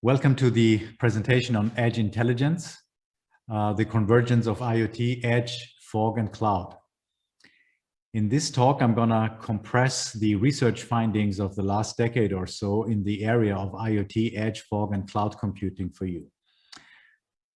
Welcome to the presentation on Edge Intelligence, the convergence of IoT, Edge, Fog, and Cloud. In this talk, I'm going to compress the research findings of the last decade or so in the area of IoT, Edge, Fog, and Cloud computing for you.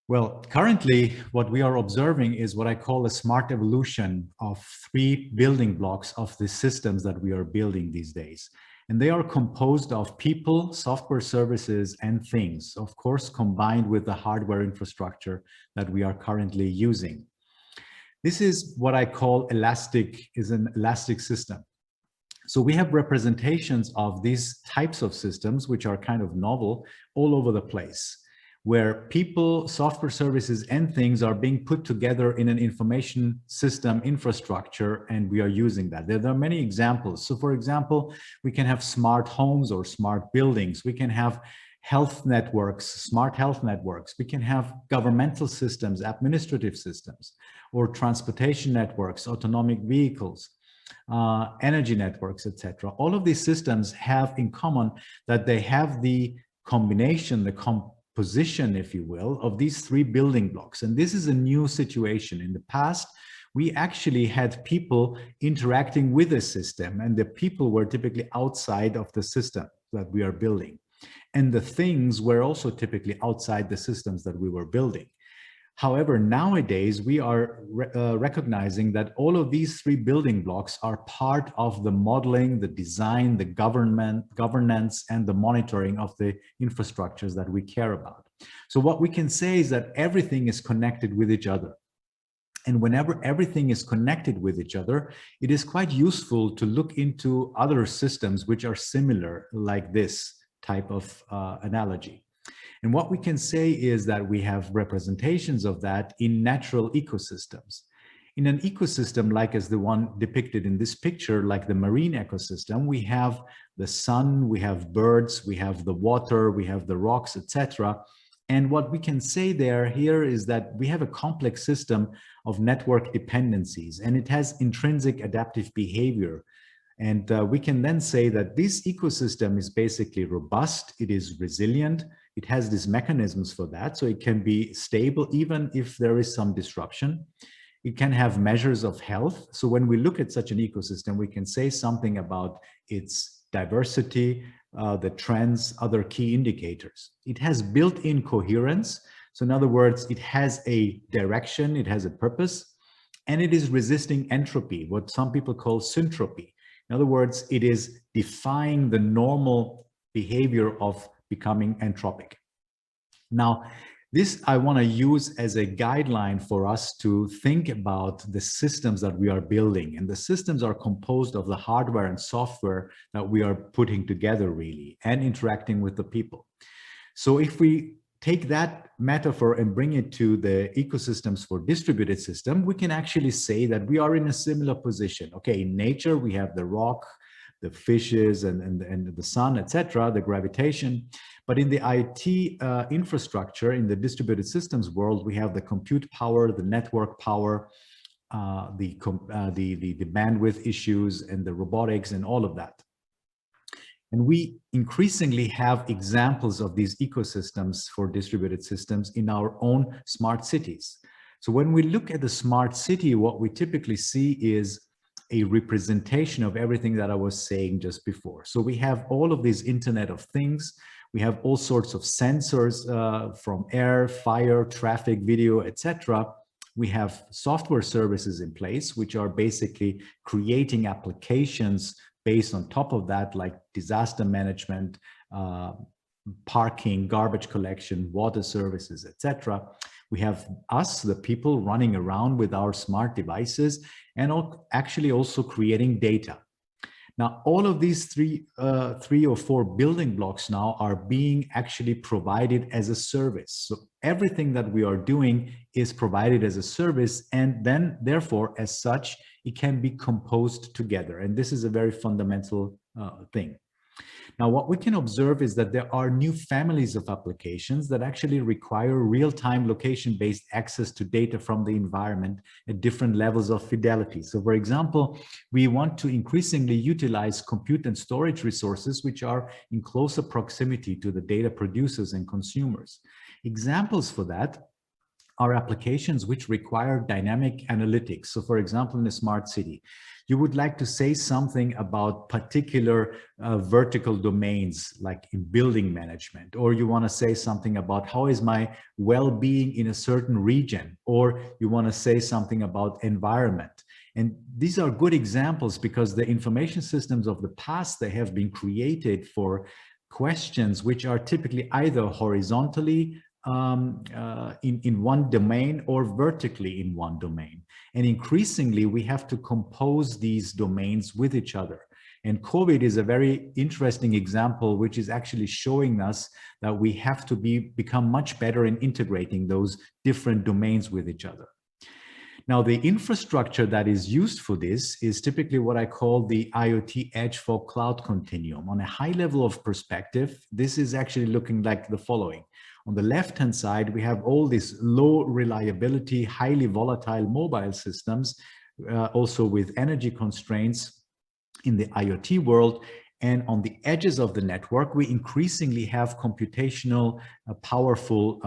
Well, currently, what we are observing is what I call a smart evolution of three building blocks of the systems that we are building these days. And they are composed of people, software services, and things, of course, combined with the hardware infrastructure that we are currently using. This is what I call an elastic system. So we have representations of these types of systems, which are kind of novel, all over the place, where people, software services, and things are being put together in an information system infrastructure, and we are using that. There are many examples. So for example, we can have smart homes or smart buildings. We can have health networks, smart health networks. We can have governmental systems, administrative systems, or transportation networks, autonomic vehicles, energy networks, etc. All of these systems have in common that they have the combination, the composition, if you will, of these three building blocks. And this is a new situation. In the past, we actually had people interacting with the system, and the people were typically outside of the system that we are building. And the things were also typically outside the systems that we were building. However, nowadays, we are recognizing that all of these three building blocks are part of the modeling, the design, the governance, and the monitoring of the infrastructures that we care about. So what we can say is that everything is connected with each other. And whenever everything is connected with each other, it is quite useful to look into other systems which are similar, like this type of analogy. And what we can say is that we have representations of that in natural ecosystems. In an ecosystem like as the one depicted in this picture, like the marine ecosystem, we have the sun, we have birds, we have the water, we have the rocks, etc. And what we can say here is that we have a complex system of network dependencies, and it has intrinsic adaptive behavior. And we can then say that this ecosystem is basically robust, it is resilient, it has these mechanisms for that, so it can be stable even if there is some disruption. It can have measures of health. So when we look at such an ecosystem, we can say something about its diversity, the trends, other key indicators. It has built-in coherence. So in other words, it has a direction, it has a purpose, and it is resisting entropy, what some people call syntropy. In other words, it is defying the normal behavior of becoming entropic. Now, this I want to use as a guideline for us to think about the systems that we are building. And the systems are composed of the hardware and software that we are putting together, really, and interacting with the people. So if we take that metaphor and bring it to the ecosystems for distributed system, we can actually say that we are in a similar position. Okay, in nature, we have the rock, the fishes, and the sun, etc., the gravitation. But in the IT infrastructure, in the distributed systems world, we have the compute power, the network power, the bandwidth issues, and the robotics, and all of that. And we increasingly have examples of these ecosystems for distributed systems in our own smart cities. So when we look at the smart city, what we typically see is a representation of everything that I was saying just before. So we have all of these Internet of Things. We have all sorts of sensors from air, fire, traffic, video, etc. We have software services in place, which are basically creating applications based on top of that, like disaster management, parking, garbage collection, water services, etc. We have us, the people, running around with our smart devices and actually also creating data. Now, all of these three or four building blocks now are being actually provided as a service. So everything that we are doing is provided as a service, and then therefore, as such, it can be composed together. And this is a very fundamental thing. Now, what we can observe is that there are new families of applications that actually require real-time location-based access to data from the environment at different levels of fidelity. So, for example, we want to increasingly utilize compute and storage resources which are in closer proximity to the data producers and consumers. Examples for that are applications which require dynamic analytics. So for example, in a smart city, you would like to say something about particular vertical domains like in building management, or you want to say something about how is my well-being in a certain region, or you want to say something about environment. And these are good examples because the information systems of the past, they have been created for questions which are typically either horizontally in one domain or vertically in one domain. And increasingly, we have to compose these domains with each other. And COVID is a very interesting example, which is actually showing us that we have to become much better in integrating those different domains with each other. Now, the infrastructure that is used for this is typically what I call the IoT edge for cloud continuum. On a high level of perspective, this is actually looking like the following. On the left-hand side, we have all these low reliability, highly volatile mobile systems, also with energy constraints in the IoT world. And on the edges of the network, we increasingly have computational, powerful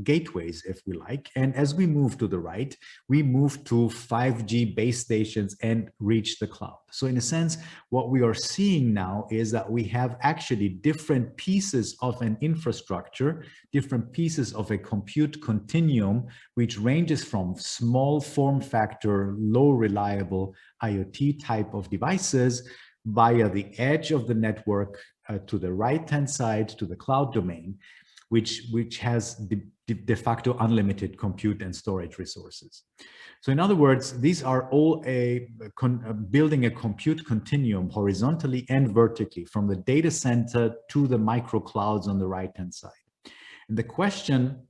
gateways, if we like. And as we move to the right, we move to 5G base stations and reach the cloud. So in a sense, what we are seeing now is that we have actually different pieces of an infrastructure, different pieces of a compute continuum, which ranges from small form factor, low reliable IoT type of devices via the edge of the network to the right-hand side to the cloud domain, which has de facto unlimited compute and storage resources. So in other words, these are all building a compute continuum horizontally and vertically from the data center to the micro clouds on the right-hand side. And the question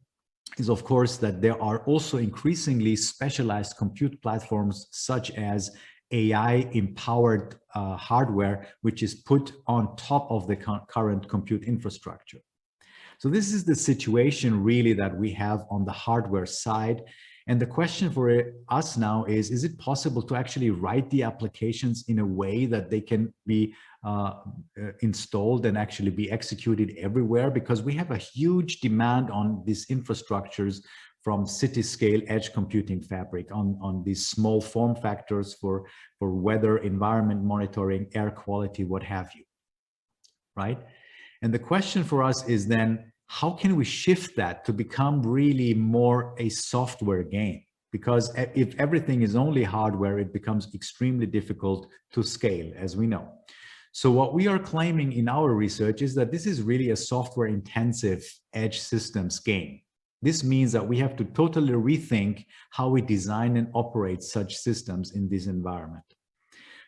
is, of course, that there are also increasingly specialized compute platforms such as AI-empowered hardware, which is put on top of the current compute infrastructure. So this is the situation really that we have on the hardware side. And the question for us now is it possible to actually write the applications in a way that they can be installed and actually be executed everywhere? Because we have a huge demand on these infrastructures from city-scale edge computing fabric on these small form factors for weather, environment monitoring, air quality, what have you, right? And the question for us is then, how can we shift that to become really more a software game? Because if everything is only hardware, it becomes extremely difficult to scale, as we know. So what we are claiming in our research is that this is really a software-intensive edge systems game. This means that we have to totally rethink how we design and operate such systems in this environment.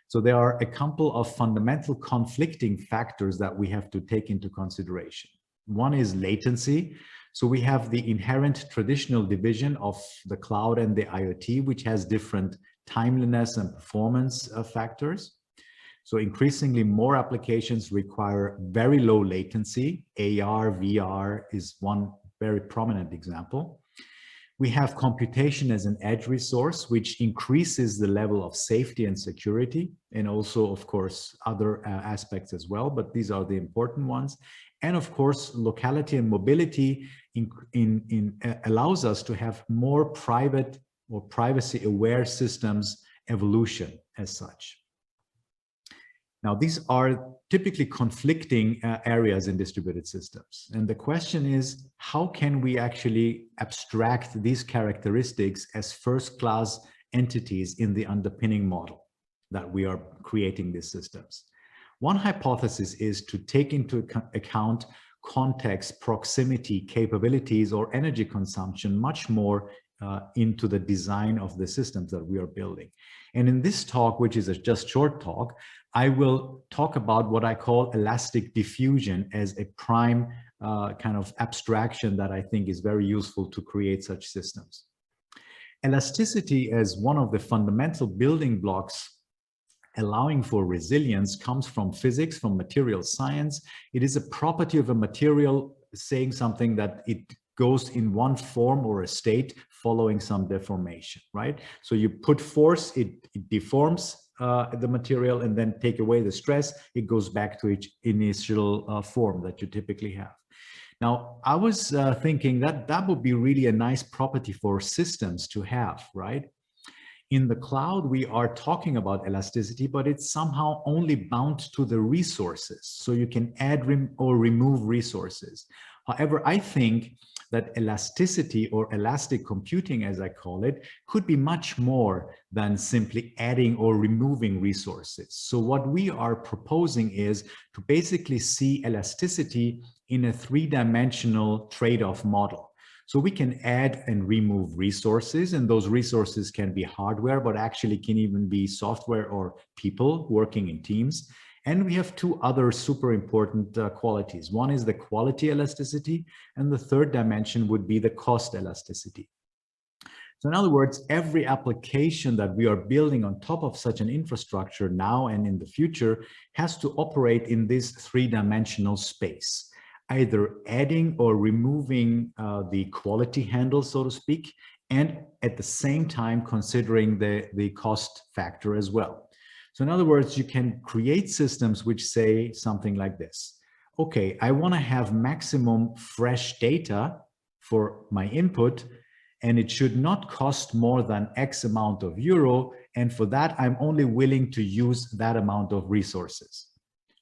So there are a couple of fundamental conflicting factors that we have to take into consideration. One is latency. So we have the inherent traditional division of the cloud and the IoT, which has different timeliness and performance factors. So increasingly more applications require very low latency. AR, VR is one very prominent example. We have computation as an edge resource, which increases the level of safety and security, and also, of course, other aspects as well, but these are the important ones. And of course, locality and mobility allows us to have more private or privacy-aware systems evolution as such. Now, these are typically conflicting areas in distributed systems. And the question is, how can we actually abstract these characteristics as first-class entities in the underpinning model that we are creating these systems? One hypothesis is to take into account context, proximity, capabilities, or energy consumption much more into the design of the systems that we are building. And in this talk, which is a just short talk, I will talk about what I call elastic diffusion as a prime kind of abstraction that I think is very useful to create such systems. Elasticity as one of the fundamental building blocks allowing for resilience comes from physics, from material science. It is a property of a material saying something that it goes in one form or a state following some deformation, right? So you put force, it deforms the material, and then take away the stress, it goes back to its initial form that you typically have. Now, I was thinking that that would be really a nice property for systems to have, right? In the cloud, we are talking about elasticity, but it's somehow only bound to the resources. So you can add or remove resources. However, I think that elasticity, or elastic computing, as I call it, could be much more than simply adding or removing resources. So what we are proposing is to basically see elasticity in a three-dimensional trade-off model. So we can add and remove resources, and those resources can be hardware, but actually can even be software or people working in teams. And we have two other super important qualities. One is the quality elasticity, and the third dimension would be the cost elasticity. So in other words, every application that we are building on top of such an infrastructure now and in the future has to operate in this three-dimensional space, either adding or removing the quality handle, so to speak, and at the same time considering the cost factor as well. So in other words, you can create systems which say something like this. Okay, I want to have maximum fresh data for my input, and it should not cost more than X amount of euro. And for that, I'm only willing to use that amount of resources.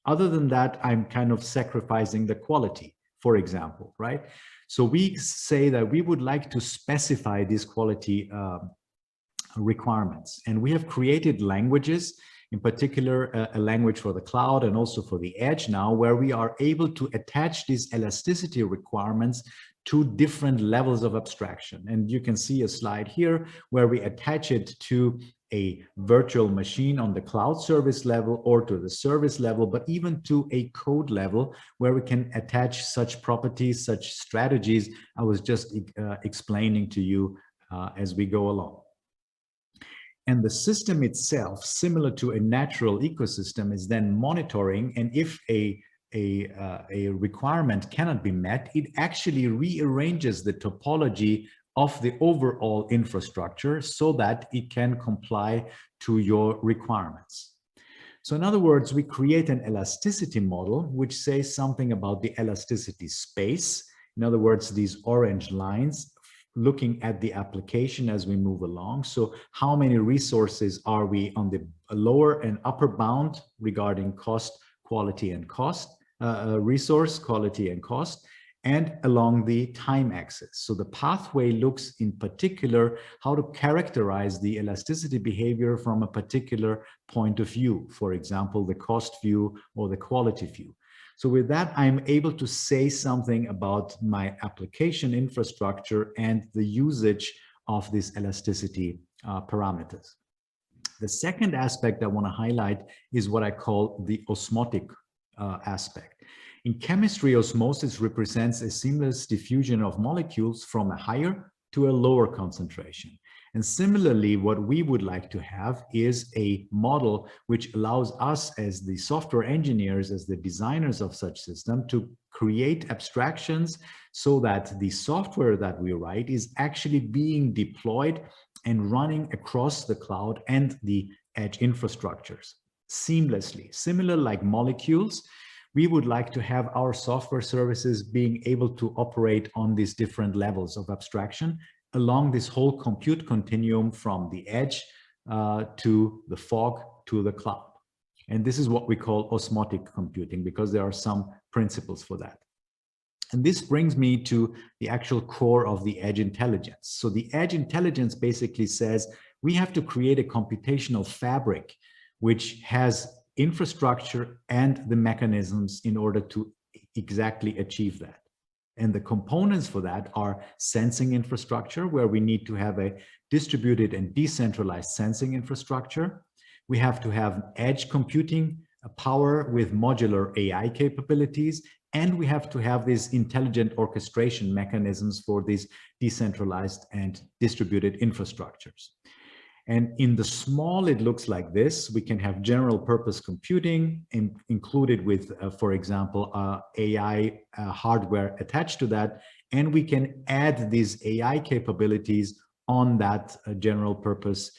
Other than that, I'm kind of sacrificing the quality, for example, right? So we say that we would like to specify these quality requirements. And we have created languages, in particular, a language for the cloud and also for the edge now, where we are able to attach these elasticity requirements to different levels of abstraction. And you can see a slide here where we attach it to a virtual machine on the cloud service level or to the service level, but even to a code level where we can attach such properties, such strategies I was just explaining to you as we go along. And the system itself, similar to a natural ecosystem, is then monitoring, and if a requirement cannot be met, it actually rearranges the topology of the overall infrastructure so that it can comply to your requirements. So in other words, we create an elasticity model which says something about the elasticity space. In other words, these orange lines looking at the application as we move along. So how many resources are we on the lower and upper bound regarding cost, quality, and cost, resource, quality, and cost, and along the time axis. So the pathway looks in particular how to characterize the elasticity behavior from a particular point of view, for example, the cost view or the quality view. So with that, I'm able to say something about my application infrastructure and the usage of these elasticity parameters. The second aspect I want to highlight is what I call the osmotic aspect. In chemistry, osmosis represents a seamless diffusion of molecules from a higher to a lower concentration. And similarly, what we would like to have is a model which allows us as the software engineers, as the designers of such system, to create abstractions so that the software that we write is actually being deployed and running across the cloud and the edge infrastructures seamlessly. Similar like molecules, we would like to have our software services being able to operate on these different levels of abstraction along this whole compute continuum from the edge to the fog to the cloud. And this is what we call osmotic computing, because there are some principles for that. And this brings me to the actual core of the edge intelligence. So the edge intelligence basically says we have to create a computational fabric which has infrastructure and the mechanisms in order to exactly achieve that. And the components for that are sensing infrastructure, where we need to have a distributed and decentralized sensing infrastructure. We have to have edge computing power with modular AI capabilities, and we have to have these intelligent orchestration mechanisms for these decentralized and distributed infrastructures. And in the small, it looks like this. We can have general purpose computing included with, for example, AI hardware attached to that. And we can add these AI capabilities on that general purpose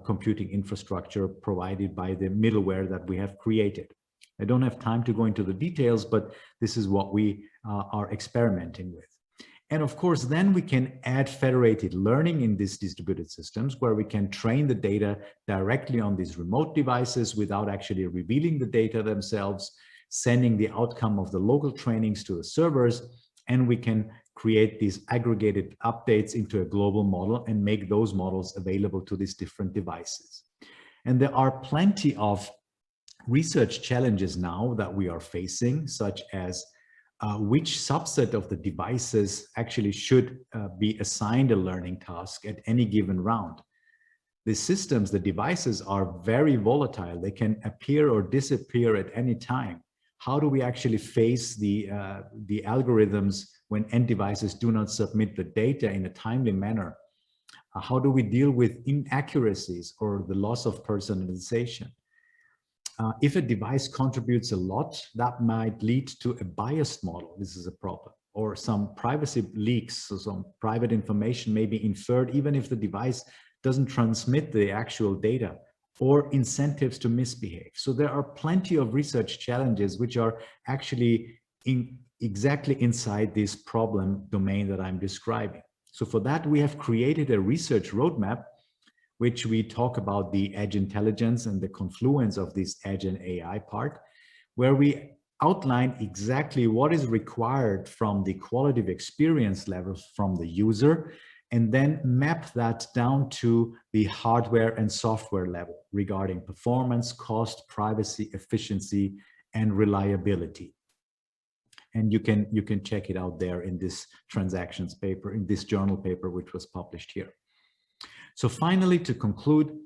computing infrastructure provided by the middleware that we have created. I don't have time to go into the details, but this is what we are experimenting with. And of course, then we can add federated learning in these distributed systems where we can train the data directly on these remote devices without actually revealing the data themselves, sending the outcome of the local trainings to the servers, and we can create these aggregated updates into a global model and make those models available to these different devices. And there are plenty of research challenges now that we are facing, such as which subset of the devices actually should be assigned a learning task at any given round. The systems, the devices are very volatile. They can appear or disappear at any time. How do we actually face the algorithms when end devices do not submit the data in a timely manner? How do we deal with inaccuracies or the loss of personalization? If a device contributes a lot, that might lead to a biased model. This is a problem. Or some privacy leaks, so some private information may be inferred even if the device doesn't transmit the actual data, or incentives to misbehave. So there are plenty of research challenges which are actually exactly inside this problem domain that I'm describing. So for that, we have created a research roadmap which we talk about the edge intelligence and the confluence of this edge and AI part, where we outline exactly what is required from the qualitative experience level from the user, and then map that down to the hardware and software level regarding performance, cost, privacy, efficiency, and reliability. And you can check it out there in this transactions paper, in this journal paper, which was published here. So finally, to conclude,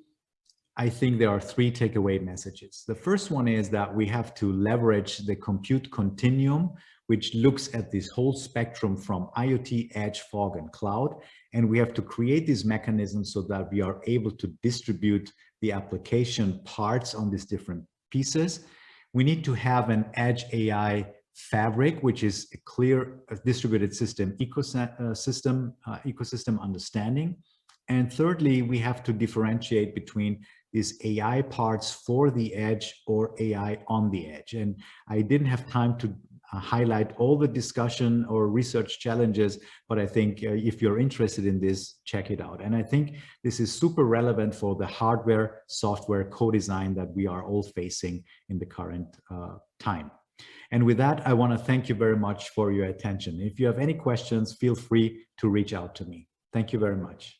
I think there are three takeaway messages. The first one is that we have to leverage the compute continuum, which looks at this whole spectrum from IoT, edge, fog, and cloud. And we have to create these mechanisms so that we are able to distribute the application parts on these different pieces. We need to have an edge AI fabric, which is a clear distributed system ecosystem understanding. And thirdly, we have to differentiate between these AI parts for the edge or AI on the edge. And I didn't have time to highlight all the discussion or research challenges, but I think if you're interested in this, check it out. And I think this is super relevant for the hardware, software co-design that we are all facing in the current time. And with that, I want to thank you very much for your attention. If you have any questions, feel free to reach out to me. Thank you very much.